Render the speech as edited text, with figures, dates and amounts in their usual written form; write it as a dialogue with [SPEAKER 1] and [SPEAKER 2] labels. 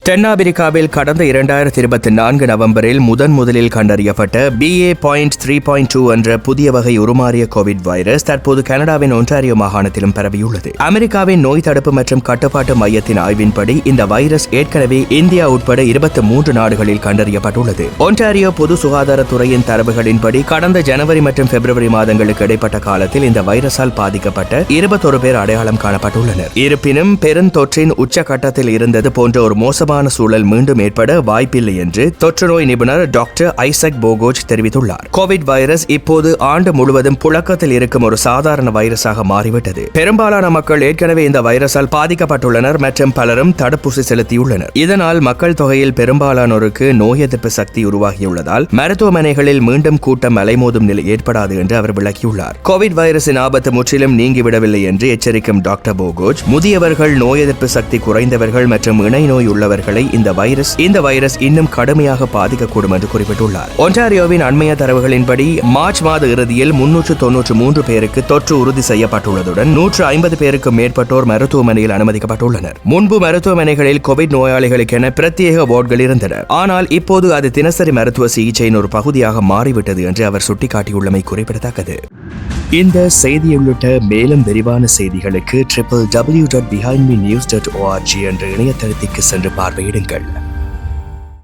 [SPEAKER 1] தென்னாப்பிரிக்காவில் கடந்த 2024 நவம்பரில் முதலில் கண்டறியப்பட்ட BA.3.2 என்ற புதிய வகை உருமாறிய கோவிட் வைரஸ் தற்போது கனடாவின் ஒன்டாரியோ மாகாணத்திலும் பரவியுள்ளது. அமெரிக்காவின் நோய் தடுப்பு மற்றும் கட்டுப்பாட்டு மையத்தின் ஆய்வின்படி இந்த வைரஸ் ஏற்கனவே இந்தியா உட்பட 23 நாடுகளில் கண்டறியப்பட்டுள்ளது. ஒன்டாரியோ பொது சுகாதாரத்துறையின் தரவுகளின்படி கடந்த ஜனவரி மற்றும் பிப்ரவரி மாதங்களுக்கு இடைப்பட்ட காலத்தில் இந்த வைரஸால் பாதிக்கப்பட்ட 21 பேர் அடையாளம் காணப்பட்டுள்ளனர். இருப்பினும் பெருந்தொற்றின் உச்சகட்டத்தில் இருந்தது போன்ற ஒரு மோசமான சூழல் மீண்டும் ஏற்பட வாய்ப்பில்லை என்று தொற்று நோய் நிபுணர் டாக்டர் ஐசக் போகோஜ் தெரிவித்துள்ளார். கோவிட் வைரஸ் இப்போது ஆண்டு முழுவதும் புழக்கத்தில் இருக்கும் ஒரு சாதாரண வைரஸாக மாறிவிட்டது. பெரும்பாலான மக்கள் ஏற்கனவே இந்த வைரஸால் பாதிக்கப்பட்டுள்ளனர் மற்றும் பலரும் தடுப்பூசி செலுத்தியுள்ளனர். இதனால் மக்கள் தொகையில் பெரும்பாலானோருக்கு நோய் எதிர்ப்பு சக்தி உருவாகியுள்ளதால் மருத்துவமனைகளில் மீண்டும் கூட்டம் அலைமோதும் நிலை ஏற்படாது என்று அவர் விளக்கியுள்ளார். கோவிட் வைரஸின் ஆபத்து முற்றிலும் நீங்கிவிடவில்லை என்று எச்சரிக்கும் டாக்டர் போகோஜ், முதியவர்கள், நோய் எதிர்ப்பு சக்தி குறைந்தவர்கள் மற்றும் இணை நோய் உள்ளவர்களை இந்த வைரஸ் இன்னும் கடுமையாக பாதிக்கக்கூடும் என்று குறிப்பிட்டுள்ளார். ஒன்டாரியோவின் அண்மைய தரவுகளின்படி மார்ச் மாத இறுதியில் 393 பேருக்கு தொற்று உறுதி செய்யப்பட்டுள்ளதுடன் 150 பேருக்கு மேற்பட்டோர் மருத்துவமனையில் அனுமதிக்கப்பட்டுள்ளனர். முன்பு மருத்துவமனைகளில் கோவிட் நோயாளிகளுக்கென பிரத்யேக வார்டுகள் இருந்தன. ஆனால் இப்போது அது தினசரி மருத்துவ சிகிச்சையின் ஒரு பகுதியாக மாறிவிட்டது என்று அவர் சுட்டிக்காட்டியுள்ளமை குறிப்பிடத்தக்கது. இந்த செய்தி உள்ளிட்ட மேலும் விரிவான செய்திகளுக்கு www.behindmenews.org என்ற இணையதளத்திற்கு சென்று பார்வையிடுங்கள்.